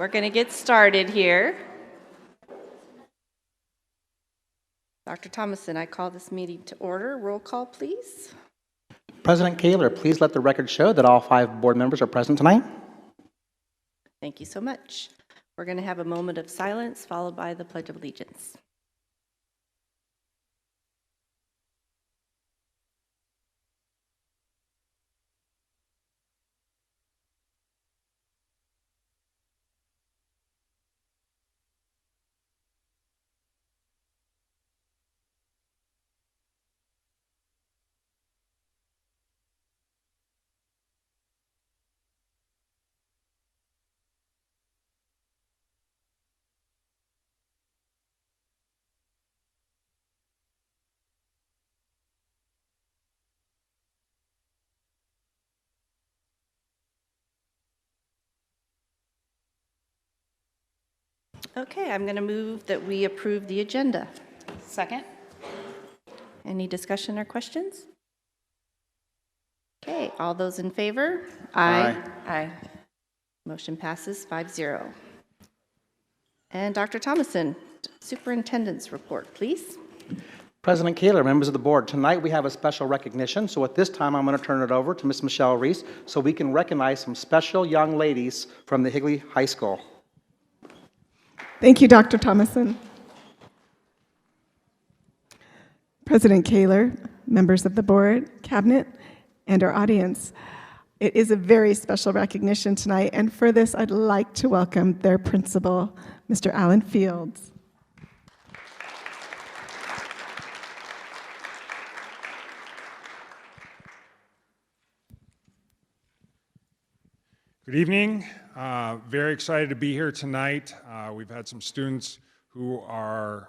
we're going to get started here. Dr. Thomason, I call this meeting to order. Roll call, please. President Kaler, please let the record show that all 5 board members are present tonight. Thank you so much. We're going to have a moment of silence followed by the Pledge of Allegiance. Okay, I'm going to move that we approve the agenda. Second. Any discussion or questions? Okay, all those in favor? Aye. Aye. Motion passes 5-0. And Dr. Thomason, Superintendent's report, please. President Kaler, members of the board, tonight we have a special recognition. So at this time, I'm going to turn it over to Ms. Michelle Reese so we can recognize some special young ladies from the Higley High School. Thank you, Dr. Thomason. President Kaler, members of the board, cabinet, and our audience. It is a very special recognition tonight, and for this, I'd like to welcome their principal, Mr. Alan Fields. Good evening. Very excited to be here tonight. We've had some students who are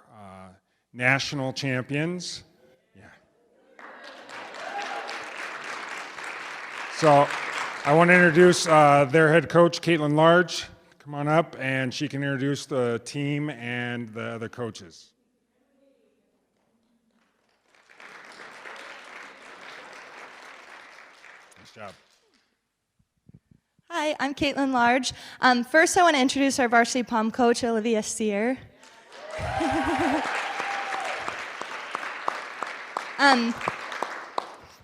national champions. Yeah. So I want to introduce their head coach, Caitlin Large. Come on up, and she can introduce the team and the other coaches. Nice job. Hi, I'm Caitlin Large. First, I want to introduce our varsity pom coach, Olivia Sear.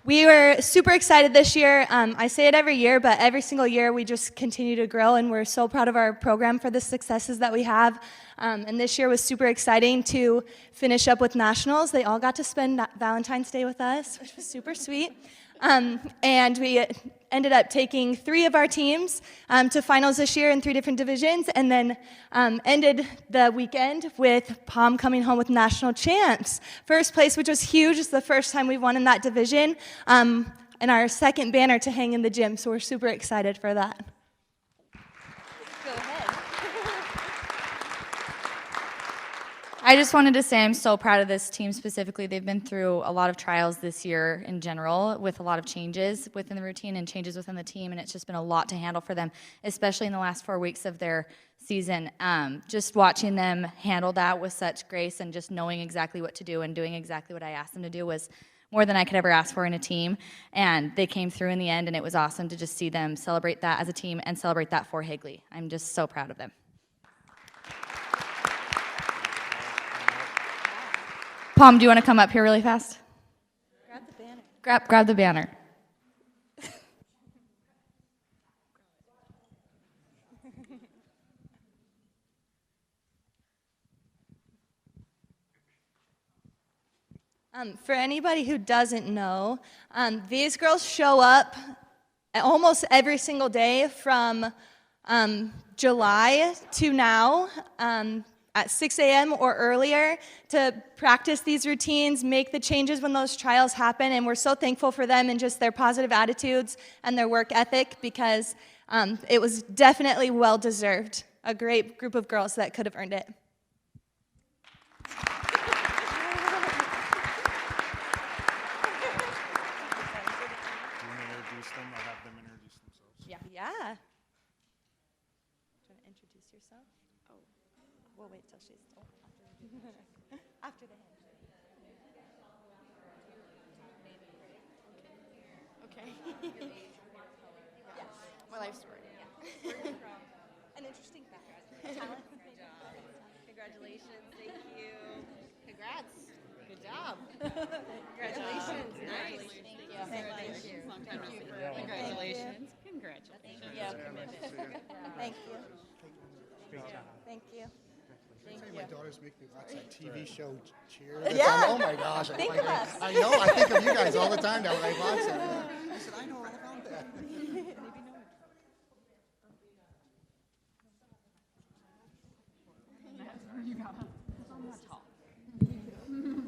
We were super excited this year. I say it every year, but every single year we just continue to grow, and we're so proud of our program for the successes that we have. And this year was super exciting to finish up with nationals. They all got to spend Valentine's Day with us, which was super sweet. And we ended up taking 3 of our teams to finals this year in 3 different divisions, and then ended the weekend with Palm coming home with national champs. First place, which was huge. It's the first time we've won in that division, and our second banner to hang in the gym, so we're super excited for that. Go ahead. I just wanted to say I'm so proud of this team specifically. They've been through a lot of trials this year in general with a lot of changes within the routine and changes within the team, and it's just been a lot to handle for them, especially in the last 4 weeks of their season. Just watching them handle that with such grace and just knowing exactly what to do and doing exactly what I asked them to do was more than I could ever ask for in a team, and they came through in the end, and it was awesome to just see them celebrate that as a team and celebrate that for Higley. I'm just so proud of them. Palm, do you want to come up here really fast? Grab the banner. Grab the banner. For anybody who doesn't know, these girls show up almost every single day from July to now at 6 a.m. or earlier to practice these routines, make the changes when those trials happen, and we're so thankful for them and just their positive attitudes and their work ethic because it was definitely well-deserved. A great group of girls that could have earned it. Yeah. Do you want to introduce yourself? Oh, we'll wait till she's after the handshake. Okay. Yes. My life story. Yeah. Where are you from? An interesting background. Congratulations, thank you. Congrats, good job. Congratulations, nice. Thank you. Congratulations. Congratulations. Thank you. Thank you. My daughters make me watch that TV show Cheer. Oh my gosh. I know. I think of you guys all the time now when I watch it. I said, I know all about that.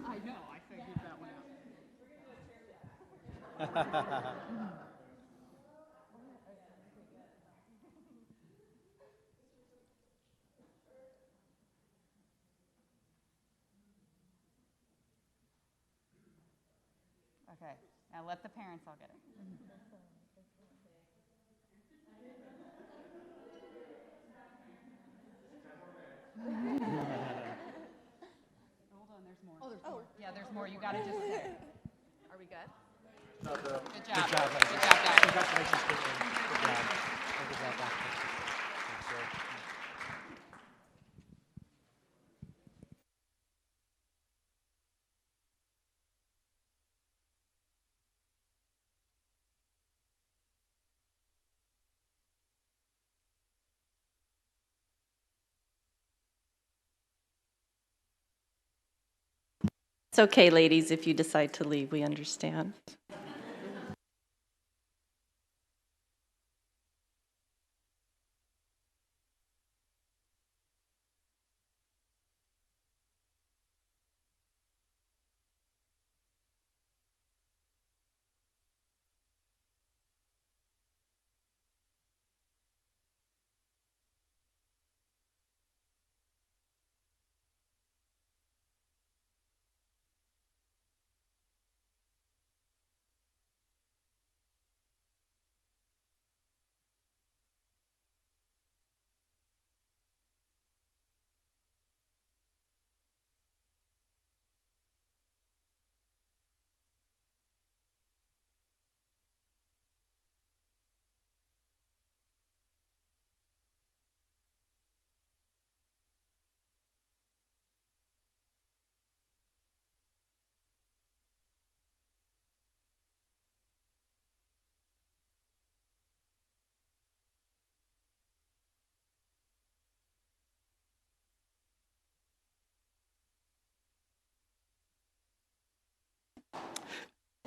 I know. I figured that one out. Okay, now let the parents all get it. Hold on, there's more. Oh, there's more. Yeah, there's more. You gotta just say. Are we good? Good job. Good job, guys. Congratulations, Caitlin. Good job. Good job, Doctor. It's okay, ladies, if you decide to leave, we understand.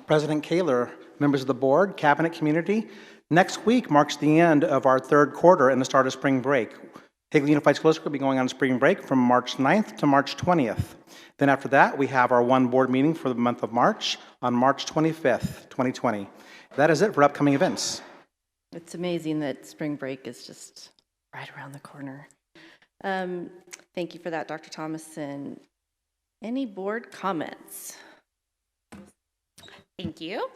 President Kaler, members of the board, cabinet community, next week marks the end of our third quarter and the start of spring break. Higley Unified School District will be going on spring break from March 9th to March 20th. Then after that, we have our one board meeting for the month of March on March 25th, 2020. That is it for upcoming events. It's amazing that spring break is just right around the corner. Thank you for that, Dr. Thomason. Any board comments? Thank you.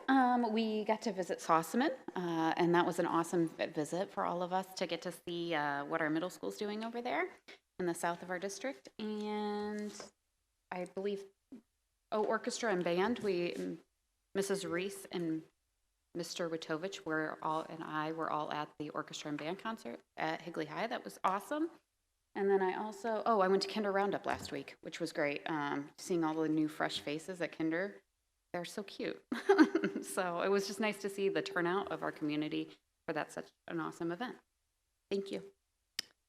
We got to visit Sossaman, and that was an awesome visit for all of us to get to see what our middle school's doing over there in the south of our district. And I believe, orchestra and band, Mrs. Reese and Mr. Witovich and I were all at the orchestra and band concert at Higley High. That was awesome. And then I also, I went to Kinder Roundup last week, which was great. Seeing all the new fresh faces at Kinder. They're so cute. So it was just nice to see the turnout of our community for that such an awesome event. Thank you.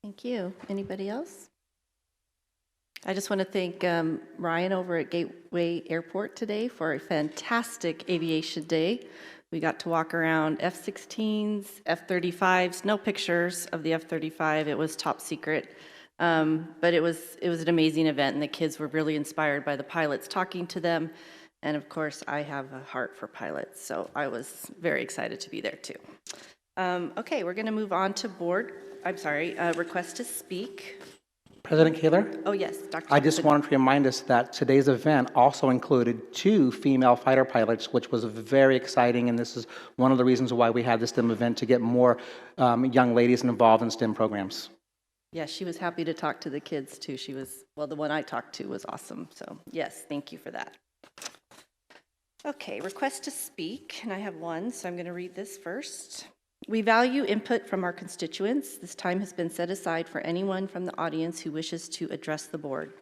Thank you. Anybody else? I just want to thank Ryan over at Gateway Airport today for a fantastic aviation day. We got to walk around F-16s, F-35s, no pictures of the F-35. It was top secret. But it was an amazing event, and the kids were really inspired by the pilots talking to them. And of course, I have a heart for pilots, so I was very excited to be there too. Okay, we're going to move on to request to speak. President Kaler? Oh, yes, Dr. I just wanted to remind us that today's event also included 2 female fighter pilots, which was very exciting, and this is one of the reasons why we had this STEM event, to get more young ladies involved in STEM programs. Yeah, she was happy to talk to the kids too. The one I talked to was awesome, so yes, thank you for that. Okay, request to speak, and I have one, so I'm going to read this first. We value input from our constituents. This time has been set aside for anyone from the audience who wishes to address the board.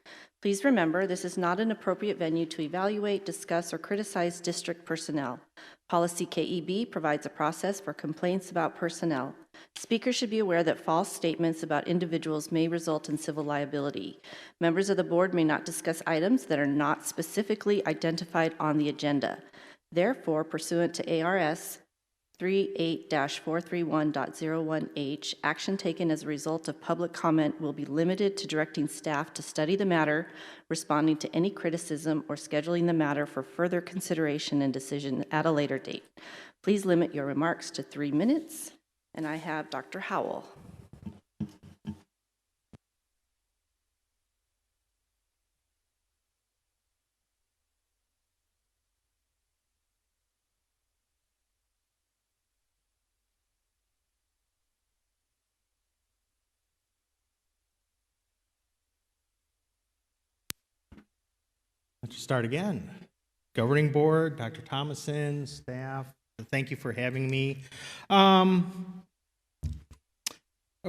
Please remember, this is not an appropriate venue to evaluate, discuss, or criticize district personnel. Policy KEB provides a process for complaints about personnel. Speakers should be aware that false statements about individuals may result in civil liability. Members of the board may not discuss items that are not specifically identified on the agenda. Therefore, pursuant to ARS 38-431.01H, action taken as a result of public comment will be limited to directing staff to study the matter, responding to any criticism, or scheduling the matter for further consideration and decision at a later date. Please limit your remarks to 3 minutes. And I have Dr. Howell. Let's start again. Governing board, Dr. Thomason, staff, thank you for having me.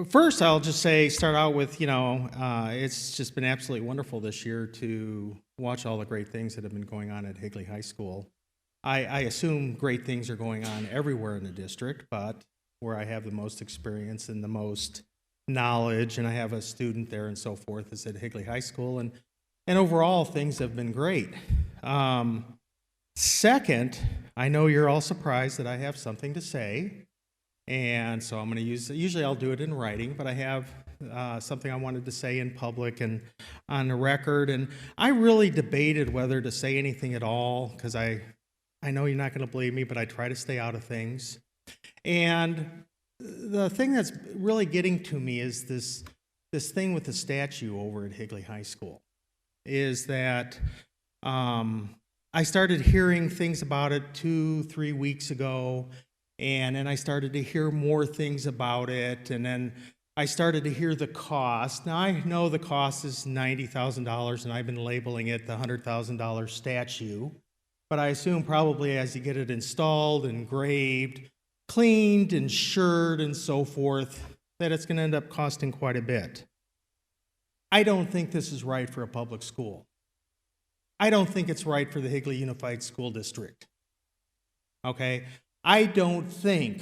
First, I'll just start out with, it's just been absolutely wonderful this year to watch all the great things that have been going on at Higley High School. I assume great things are going on everywhere in the district, but where I have the most experience and the most knowledge, and I have a student there and so forth, is at Higley High School, and overall, things have been great. Second, I know you're all surprised that I have something to say, and so I'm going to usually I'll do it in writing, but I have something I wanted to say in public and on the record, and I really debated whether to say anything at all, because I know you're not going to believe me, but I try to stay out of things. And the thing that's really getting to me is this thing with the statue over at Higley High School. Is that I started hearing things about it 2-3 weeks ago, and then I started to hear more things about it, and then I started to hear the cost. Now, I know the cost is $90,000, and I've been labeling it the $100,000 statue, but I assume probably as you get it installed, engraved, cleaned, insured, and so forth, that it's going to end up costing quite a bit. I don't think this is right for a public school. I don't think it's right for the Higley Unified School District. Okay? I don't think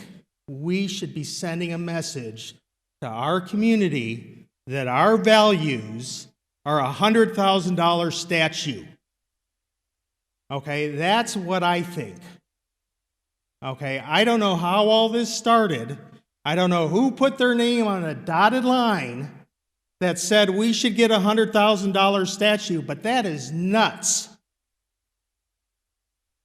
we should be sending a message to our community that our values are a $100,000 statue. Okay? That's what I think. Okay? I don't know how all this started. I don't know who put their name on a dotted line that said we should get a $100,000 statue, but that is nuts.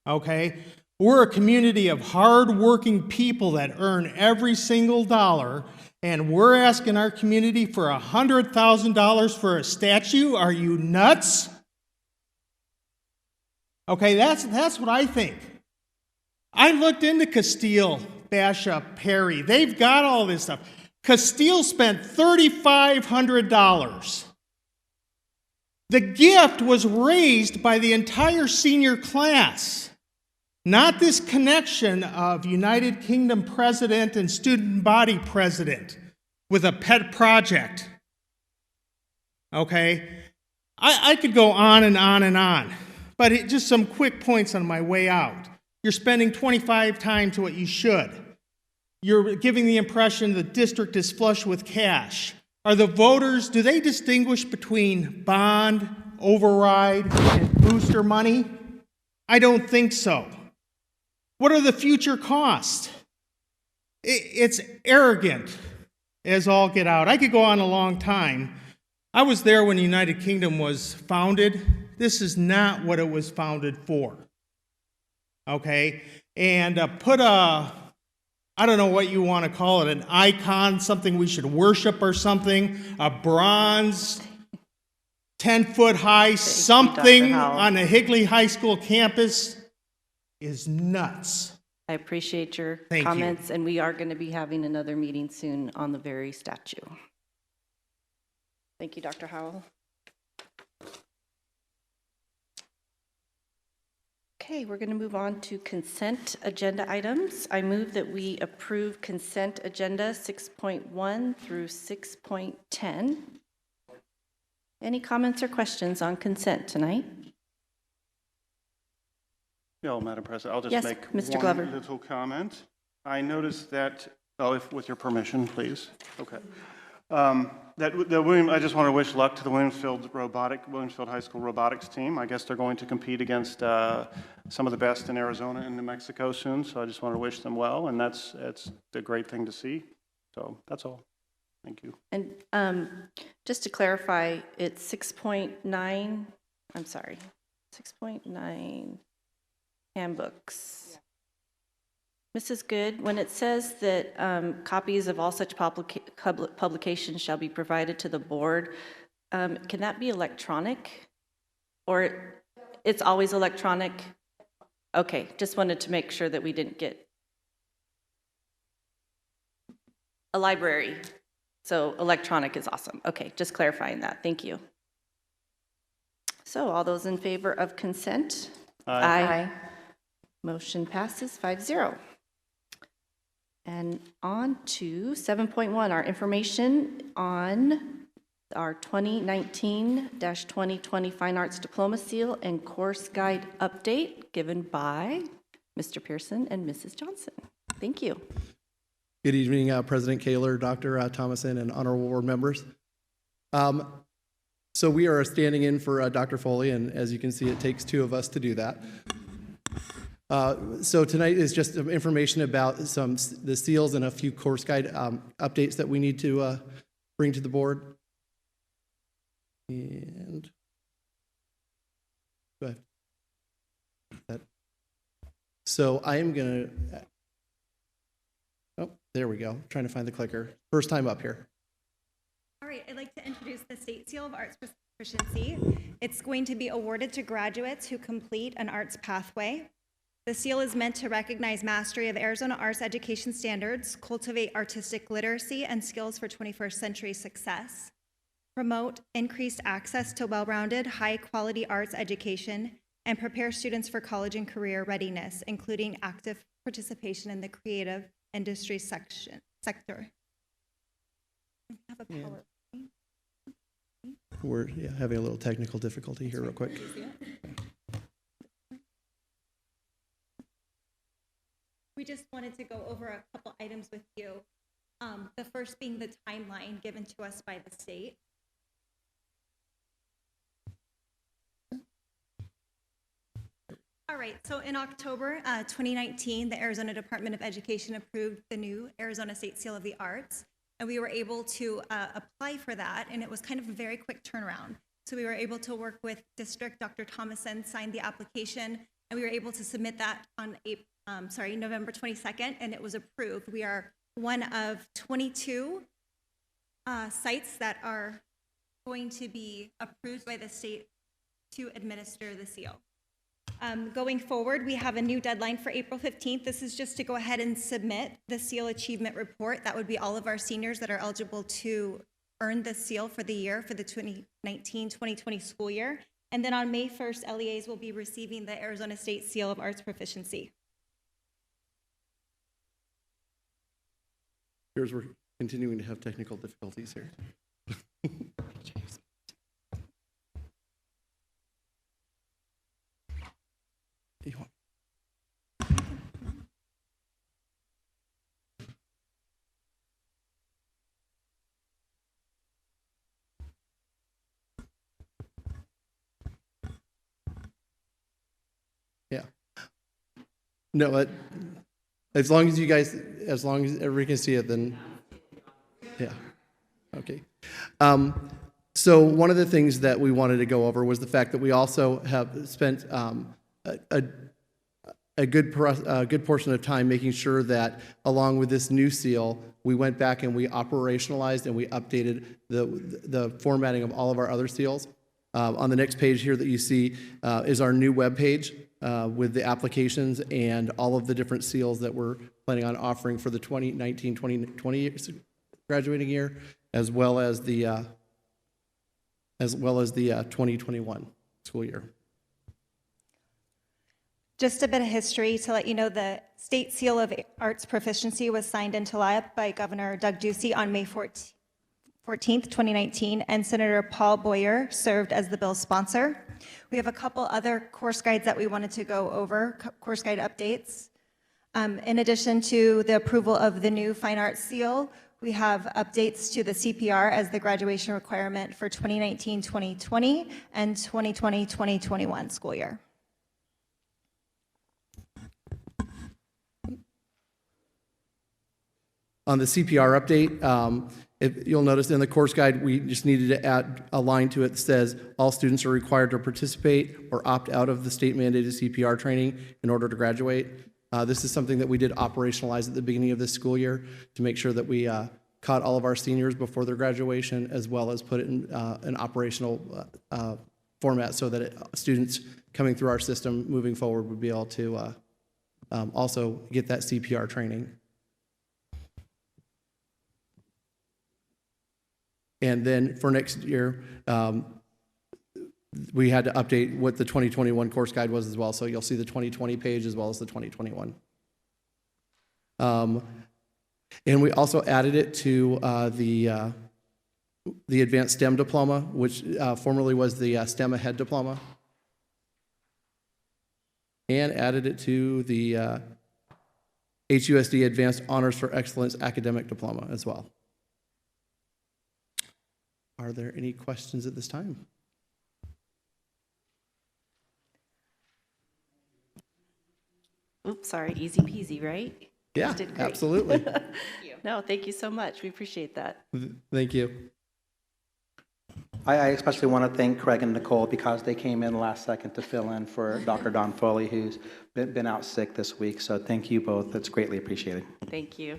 Okay? We're a community of hard-working people that earn every single dollar, and we're asking our community for $100,000 for a statue? Are you nuts? Okay, that's what I think. I looked into Castile, Basha, Perry. They've got all this stuff. Castile spent $3,500. The gift was raised by the entire senior class, not this connection of United Kingdom president and student body president with a pet project. Okay? I could go on and on and on, but just some quick points on my way out. You're spending 25 times what you should. You're giving the impression the district is flush with cash. Are the voters, do they distinguish between bond, override, and booster money? I don't think so. What are the future costs? It's arrogant as all get out. I could go on a long time. I was there when the United Kingdom was founded. This is not what it was founded for. Okay? And put I don't know what you want to call it, an icon, something we should worship or something, a bronze, 10-foot high, something on the Higley High School campus is nuts. I appreciate your comments, and we are going to be having another meeting soon on the very statue. Thank you, Dr. Howell. Okay, we're going to move on to consent agenda items. I move that we approve consent agenda 6.1 through 6.10. Any comments or questions on consent tonight? No, Madam President, I'll just Yes, make Mr. one Glover. little comment. I noticed that, oh, if with your permission, please. Okay. I just want to wish luck to the Williamsfield High School robotics team. I guess they're going to compete against some of the best in Arizona and New Mexico soon, so I just want to wish them well, and that's a great thing to see. So that's all. Thank you. And just to clarify, it's 6.9, I'm sorry, 6.9 handbooks. Mrs. Good, when it says that copies of all such publications shall be provided to the board, can that be electronic? Or it's always electronic? Okay, just wanted to make sure that we didn't get a library. So electronic is awesome. Okay, just clarifying that. Thank you. So all those in favor of consent? Aye. Motion passes 5-0. And on to 7.1, our information on our 2019-2020 Fine Arts Diploma Seal and Course Guide update given by Mr. Pearson and Mrs. Johnson. Thank you. Good evening, President Kaler, Dr. Thomason, and honorable board members. So we are standing in for Dr. Foley, and as you can see, it takes two of us to do that. So tonight is just some information about the seals and a few course guide updates that we need to bring to the board. And go ahead. So I am going to, oh, there we go. Trying to find the clicker. First time up here. All right, I'd like to introduce the State Seal of Arts Proficiency. It's going to be awarded to graduates who complete an arts pathway. The seal is meant to recognize mastery of Arizona arts education standards, cultivate artistic literacy and skills for 21st century success, promote increased access to well-rounded, high-quality arts education, and prepare students for college and career readiness, including active participation in the creative industry sector. Have a PowerPoint. We're having a little technical difficulty here real quick. We just wanted to go over a couple items with you. The first being the timeline given to us by the state. All right, so in October 2019, the Arizona Department of Education approved the new Arizona State Seal of the Arts, and we were able to apply for that, and it was kind of a very quick turnaround. So we were able to work with District, Dr. Thomason signed the application, and we were able to submit that on November 22nd, and it was approved. We are one of 22 sites that are going to be approved by the state to administer the seal. Going forward, we have a new deadline for April 15th. This is just to go ahead and submit the seal achievement report. That would be all of our seniors that are eligible to earn the seal for the year, for the 2019-2020 school year. And then on May 1st, LEAs will be receiving the Arizona State Seal of Arts Proficiency. Here's we're continuing to have technical difficulties here. Yeah. No, as long as everybody can see it, then yeah. Okay. So one of the things that we wanted to go over was the fact that we also have spent a good portion of time making sure that along with this new seal, we went back and we operationalized and we updated the formatting of all of our other seals. On the next page here that you see is our new web page with the applications and all of the different seals that we're planning on offering for the 2019-2020 graduating year, as well as the 2021 school year. Just a bit of history to let you know, the State Seal of Arts Proficiency was signed into law by Governor Doug Ducey on May 14th, 2019, and Senator Paul Boyer served as the bill's sponsor. We have a couple other course guides that we wanted to go over, course guide updates. In addition to the approval of the new Fine Arts Seal, we have updates to the CPR as the graduation requirement for 2019-2020 and 2020-2021 school year. On the CPR update, if you'll notice in the course guide, we just needed to add a line to it that says all students are required to participate or opt out of the state mandated CPR training in order to graduate. This is something that we did operationalize at the beginning of this school year to make sure that we caught all of our seniors before their graduation, as well as put it in an operational format so that students coming through our system moving forward would be able to also get that CPR training. And then for next year, we had to update what the 2021 course guide was as well. So you'll see the 2020 page as well as the 2021. And we also added it to the Advanced STEM Diploma, which formerly was the STEM Ahead Diploma. And added it to the HUSD Advanced Honors for Excellence Academic Diploma as well. Are there any questions at this time? Oops, sorry, easy peasy, right? You Yeah, guys did great. absolutely. No, thank you so much. We appreciate that. Thank you. I especially want to thank Craig and Nicole because they came in last second to fill in for Dr. Don Foley, who's been out sick this week. So thank you both. That's greatly appreciated. Thank you.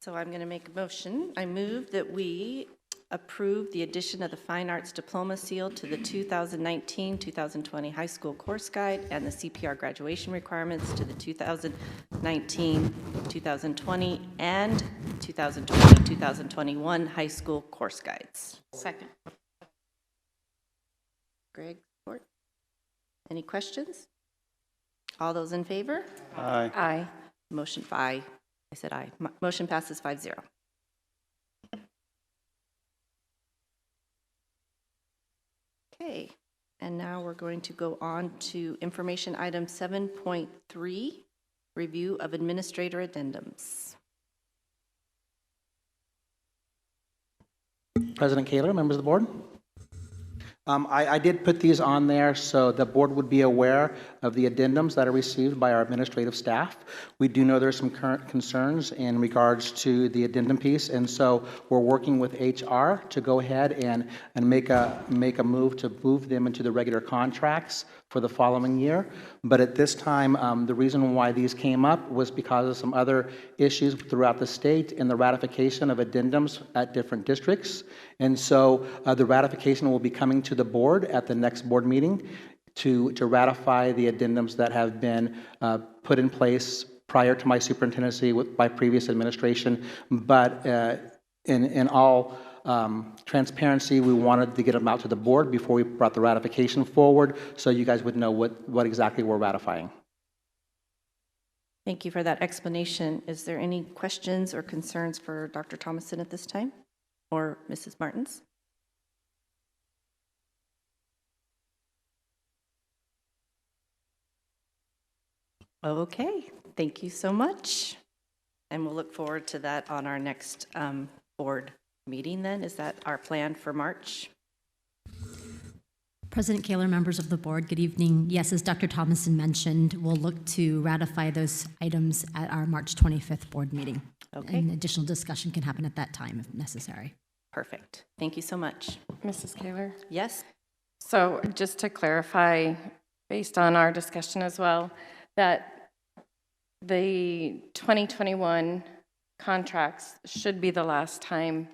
So I'm going to make a motion. I move that we approve the addition of the Fine Arts Diploma Seal to the 2019-2020 high school course guide and the CPR graduation requirements to the 2019-2020 and 2020-2021 high school course guides. Second. Greg, support? Any questions? All those in favor? Aye. Aye. Motion aye. I said aye. Motion passes 5-0. Okay, and now we're going to go on to information item 7.3, review of administrator addendums. President Kaler, members of the board. I did put these on there so the board would be aware of the addendums that are received by our administrative staff. We do know there's some current concerns in regards to the addendum piece, and so we're working with HR to go ahead and make a move to move them into the regular contracts for the following year. But at this time, the reason why these came up was because of some other issues throughout the state in the ratification of addendums at different districts. And so the ratification will be coming to the board at the next board meeting to ratify the addendums that have been put in place prior to my superintendency by previous administration. But in all transparency, we wanted to get them out to the board before we brought the ratification forward so you guys would know what exactly we're ratifying. Thank you for that explanation. Is there any questions or concerns for Dr. Thomason at this time or Mrs. Martins? Okay, thank you so much. And we'll look forward to that on our next board meeting then. Is that our plan for March? President Kaler, members of the board, good evening. Yes, as Dr. Thomason mentioned, we'll look to ratify those items at our March 25th board meeting. Okay. And additional discussion can happen at that time if necessary. Perfect. Thank you so much. Mrs. Kaler? Yes? So just to clarify, based on our discussion as well, that the 2021 contracts should be the last time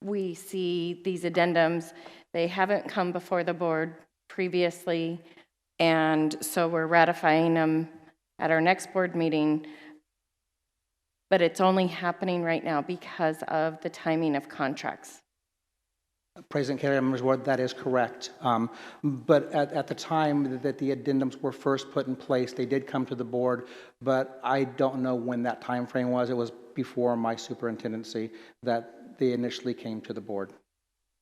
we see these addendums. They haven't come before the board previously, and so we're ratifying them at our next board meeting, but it's only happening right now because of the timing of contracts. President Kaler, members of the board, that is correct. But at the time that the addendums were first put in place, they did come to the board, but I don't know when that time frame was. It was before my superintendency that they initially came to the board.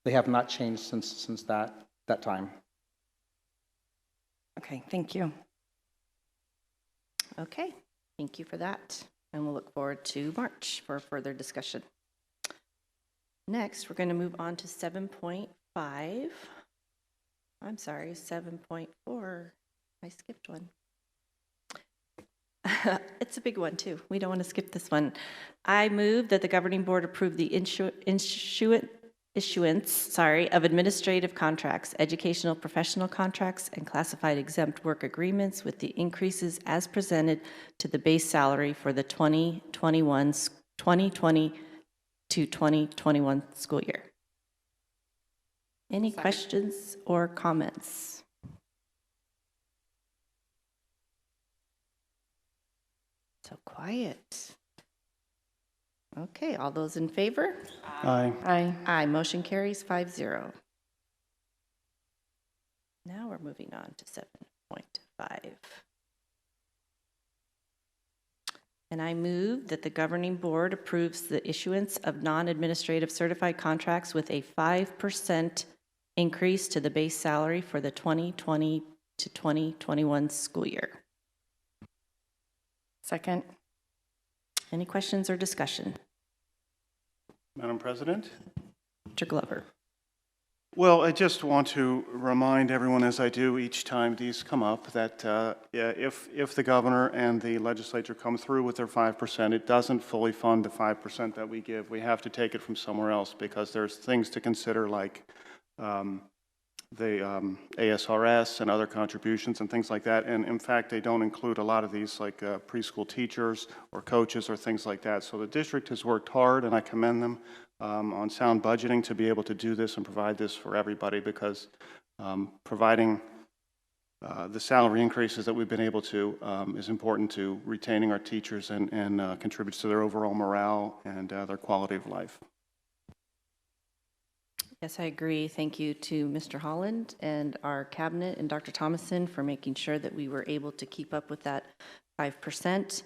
They have not changed since that time. Okay, thank you. Okay, thank you for that. And we'll look forward to March for further discussion. Next, we're going to move on to 7.5. I'm sorry, 7.4. I skipped one. It's a big one, too. We don't want to skip this one. I move that the governing board approve the issuance of administrative contracts, educational professional contracts, and classified exempt work agreements with the increases as presented to the base salary for the 2020 to 2021 school year. Any questions or comments? So quiet. Okay, all those in favor? Aye. Aye. Aye, motion carries 5-0. Now we're moving on to 7.5. And I move that the governing board approves the issuance of non-administrative certified contracts with a 5% increase to the base salary for the 2020 to 2021 school year. Second. Any questions or discussion? Madam President? Mr. Glover. Well, I just want to remind everyone, as I do each time these come up, that if the governor and the legislature come through with their 5%, it doesn't fully fund the 5% that we give. We have to take it from somewhere else because there's things to consider like the ASRS and other contributions and things like that. And in fact, they don't include a lot of these like preschool teachers or coaches or things like that. So the district has worked hard, and I commend them on sound budgeting to be able to do this and provide this for everybody, because providing the salary increases that we've been able to is important to retaining our teachers and contributes to their overall morale and their quality of life. Yes, I agree. Thank you to Mr. Holland and our cabinet and Dr. Thomason for making sure that we were able to keep up with that 5%.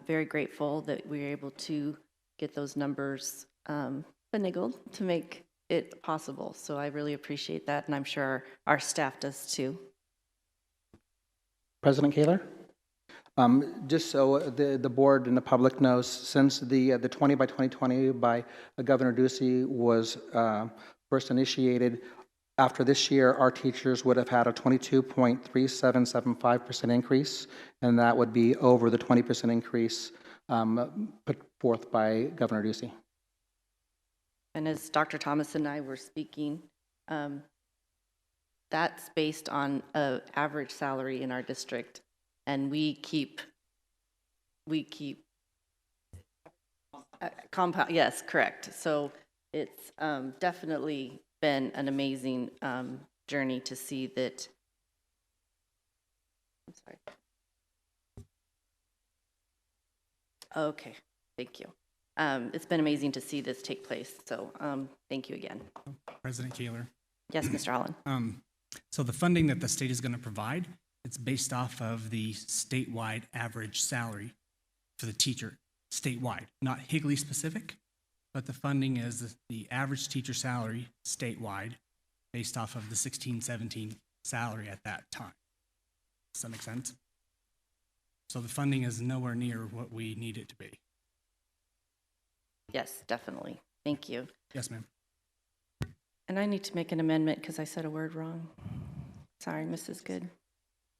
Very grateful that we were able to get those numbers finagled to make it possible. So I really appreciate that, and I'm sure our staff does too. President Kaler? Just so the board and the public knows, since the 20 by 2020 by Governor Ducey was first initiated, after this year, our teachers would have had a 22.3775% increase, and that would be over the 20% increase put forth by Governor Ducey. And as Dr. Thomas and I were speaking, that's based on an average salary in our district, and we keep compound. Yes, correct. So it's definitely been an amazing journey to see that. I'm sorry. Okay, thank you. It's been amazing to see this take place. So thank you again. President Kaler. Yes, Mr. Holland. So the funding that the state is going to provide, it's based off of the statewide average salary for the teacher statewide, not Higley specific, but the funding is the average teacher salary statewide based off of the 16-17 salary at that time. Does that make sense? So the funding is nowhere near what we need it to be. Yes, definitely. Thank you. Yes, ma'am. And I need to make an amendment because I said a word wrong. Sorry, Mrs. Good.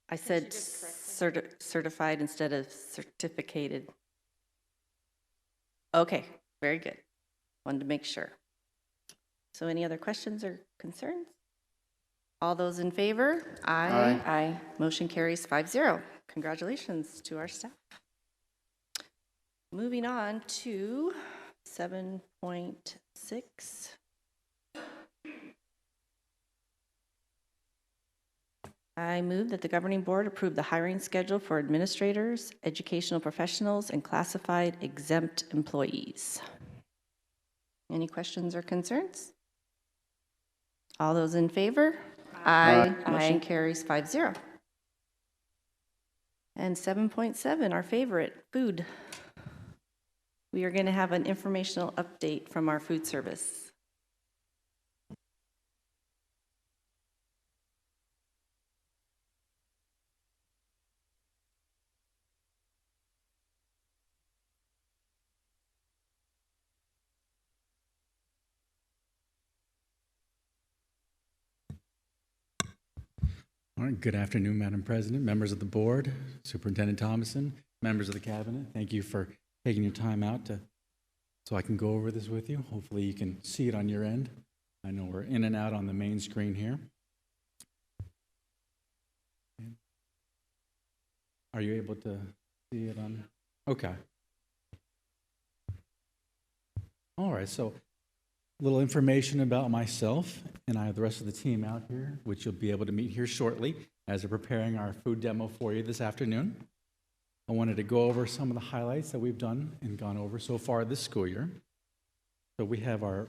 I said certified instead of certificated. Okay, very good. Wanted to make sure. So any other questions or concerns? All those in favor? Aye. Aye. Motion carries 5-0. Congratulations to our staff. Moving on to 7.6. I move that the governing board approve the hiring schedule for administrators, educational professionals, and classified exempt employees. Any questions or concerns? All those in favor? Aye. Motion Aye. carries 5-0. And 7.7, our favorite, food. We are going to have an informational update from our food service. All right, good afternoon, Madam President, members of the board, Superintendent Thomason, members of the cabinet. Thank you for taking your time out so I can go over this with you. Hopefully you can see it on your end. I know we're in and out on the main screen here. Are you able to see it on? Okay. All right, so a little information about myself, and I have the rest of the team out here, which you'll be able to meet here shortly as we're preparing our food demo for you this afternoon. I wanted to go over some of the highlights that we've done and gone over so far this school year. So we have our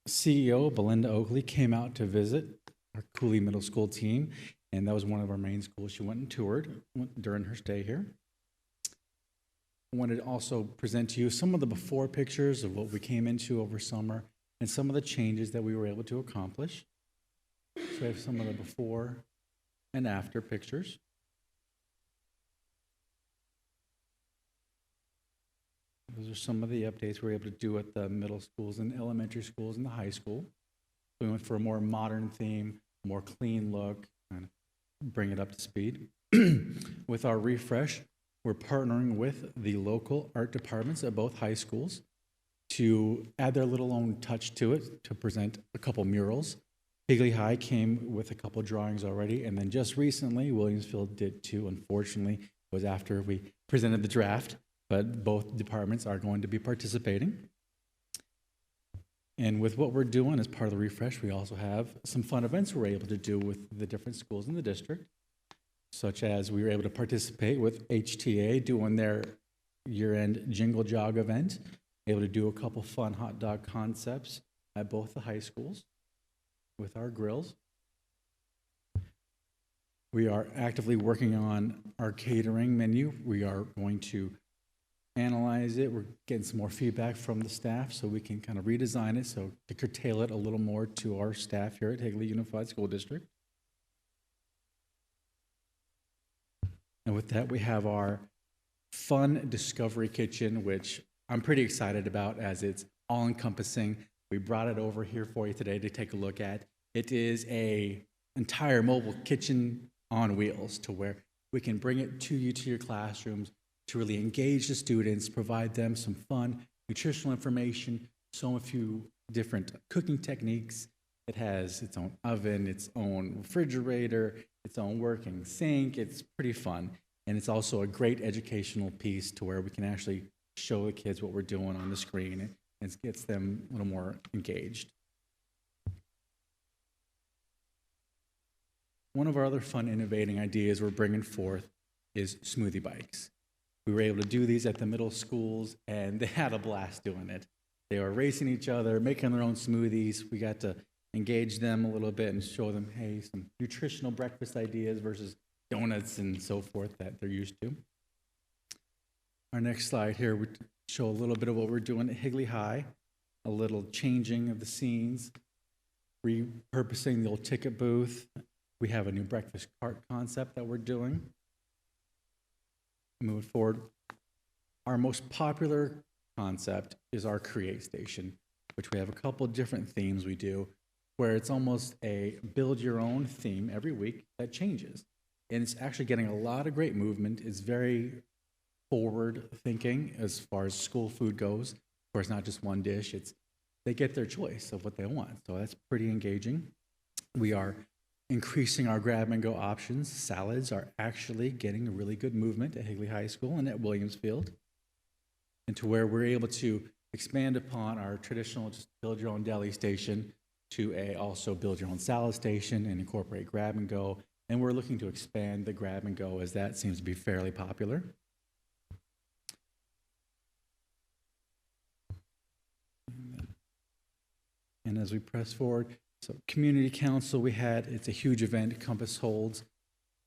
CEO, Belinda Oakley, came out to visit our Cooley Middle School team, and that was one of our main schools she went and toured during her stay here. I wanted to also present to you some of the before pictures of what we came into over summer and some of the changes that we were able to accomplish. So we have some of the before and after pictures. Those are some of the updates we were able to do at the middle schools and elementary schools and the high school. We went for a more modern theme, more clean look, and bring it up to speed. With our refresh, we're partnering with the local art departments at both high schools to add their little own touch to it, to present a couple murals. Higley High came with a couple drawings already, and then just recently, Williamsfield did too. Unfortunately, it was after we presented the draft, but both departments are going to be participating. And with what we're doing as part of the refresh, we also have some fun events we're able to do with the different schools in the district, such as we were able to participate with HTA doing their year-end Jingle Jog event, able to do a couple fun hot dog concepts at both the high schools with our grills. We are actively working on our catering menu. We are going to analyze it. We're getting some more feedback from the staff so we can kind of redesign it so to curtail it a little more to our staff here at Higley Unified School District. And with that, we have our fun discovery kitchen, which I'm pretty excited about as it's all-encompassing. We brought it over here for you today to take a look at. It is an entire mobile kitchen on wheels to where we can bring it to you to your classrooms to really engage the students, provide them some fun, nutritional information, show a few different cooking techniques. It has its own oven, its own refrigerator, its own working sink. It's pretty fun. And it's also a great educational piece to where we can actually show the kids what we're doing on the screen, and it gets them a little more engaged. One of our other fun innovating ideas we're bringing forth is smoothie bikes. We were able to do these at the middle schools, and they had a blast doing it. They were racing each other, making their own smoothies. We got to engage them a little bit and show them, hey, some nutritional breakfast ideas versus donuts and so forth that they're used to. Our next slide here would show a little bit of what we're doing at Higley High, a little changing of the scenes, repurposing the old ticket booth. We have a new breakfast cart concept that we're doing. Moving forward, our most popular concept is our Create Station, which we have a couple different themes we do, where it's almost a build your own theme every week that changes. And it's actually getting a lot of great movement. It's very forward thinking as far as school food goes. Of course, not just one dish. They get their choice of what they want. So that's pretty engaging. We are increasing our grab and go options. Salads are actually getting a really good movement at Higley High School and at Williamsfield, and to where we're able to expand upon our traditional just build your own deli station to also build your own salad station and incorporate grab and go. And we're looking to expand the grab and go as that seems to be fairly popular. And as we press forward, So community council we had, it's a huge event Compass holds.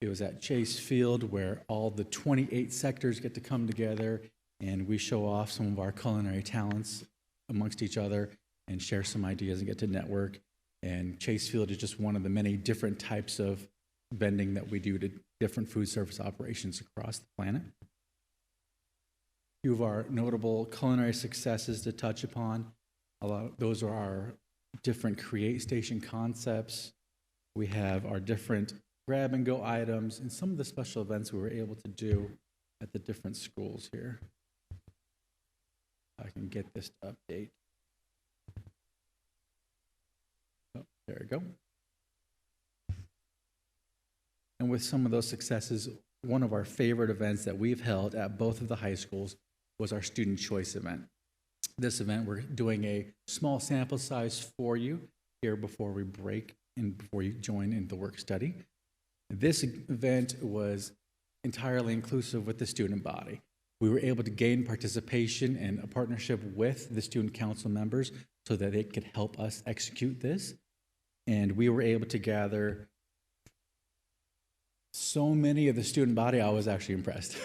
It was at Chase Field where all the 28 sectors get to come together and we show off some of our culinary talents amongst each other and share some ideas and get to network. And Chase Field is just one of the many different types of vending that we do to different food service operations across the planet. A few of our notable culinary successes to touch upon. Those are our different Create Station concepts. We have our different grab and go items and some of the special events we were able to do at the different schools here. I can get this to update. Oh, there we go. And with some of those successes, one of our favorite events that we've held at both of the high schools was our Student Choice event. This event, we're doing a small sample size for you here before we break and before you join in the work study. This event was entirely inclusive with the student body. We were able to gain participation and a partnership with the student council members so that they could help us execute this. And we were able to gather so many of the student body, I was actually impressed.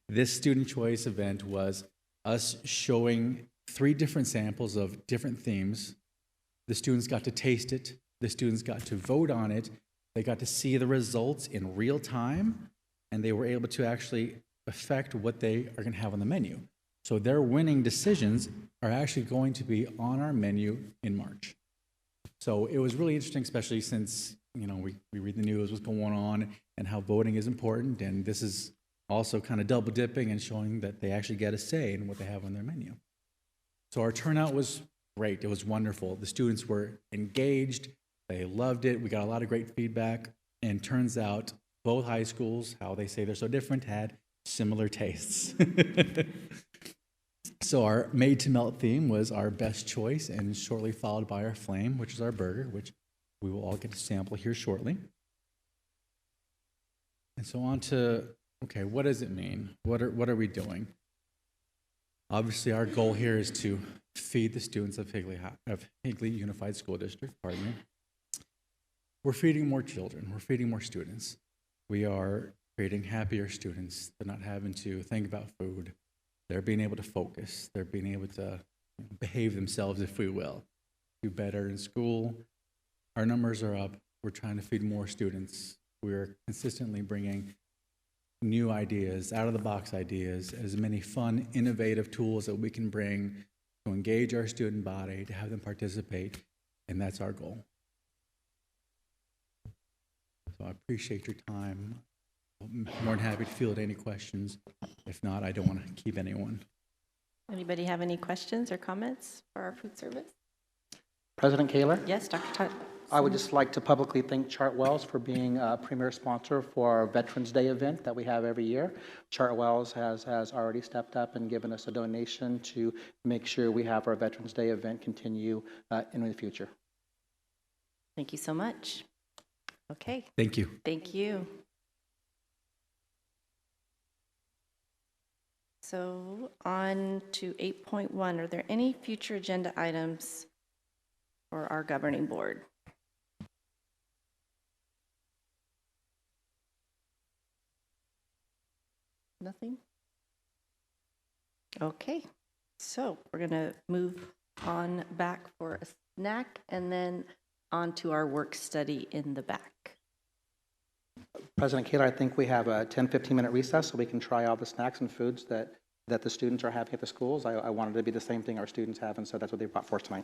This Student Choice event was us showing 3 different samples of different themes. The students got to taste it. The students got to vote on it. They got to see the results in real time, and they were able to actually affect what they are going to have on the menu. So their winning decisions are actually going to be on our menu in March. So it was really interesting, especially since, you know, we read the news, what's going on, and how voting is important, and this is also kind of double dipping and showing that they actually get a say in what they have on their menu. So our turnout was great. It was wonderful. The students were engaged. They loved it. We got a lot of great feedback. And turns out both high schools, how they say they're so different, had similar tastes. So our made to melt theme was our best choice, and shortly followed by our flame, which is our burger, which we will all get to sample here shortly. And so on to, okay, what does it mean? What are we doing? Obviously, our goal here is to feed the students of Higley Unified School District, pardon me. We're feeding more children. We're feeding more students. We are creating happier students. They're not having to think about food. They're being able to focus. They're being able to behave themselves, if we will, do better in school. Our numbers are up. We're trying to feed more students. We're consistently bringing new ideas, out-of-the-box ideas, as many fun, innovative tools that we can bring to engage our student body, to have them participate, and that's our goal. So I appreciate your time. I'm more than happy to field any questions. If not, I don't want to keep anyone. Anybody have any questions or comments for our food service? President Kaler? Yes, Dr. Todd. I would just like to publicly thank Chartwell's for being a premier sponsor for our Veterans Day event that we have every year. Chartwell's has already stepped up and given us a donation to make sure we have our Veterans Day event continue in the future. Thank you so much. Okay. Thank you. Thank you. So on to 8.1, are there any future agenda items for our governing board? Nothing? Okay, so we're going to move on back for a snack and then on to our work study in the back. President Kaler, I think we have a 10-15-minute recess so we can try all the snacks and foods that the students are having at the schools. I wanted it to be the same thing our students have, and so that's what they brought for us tonight.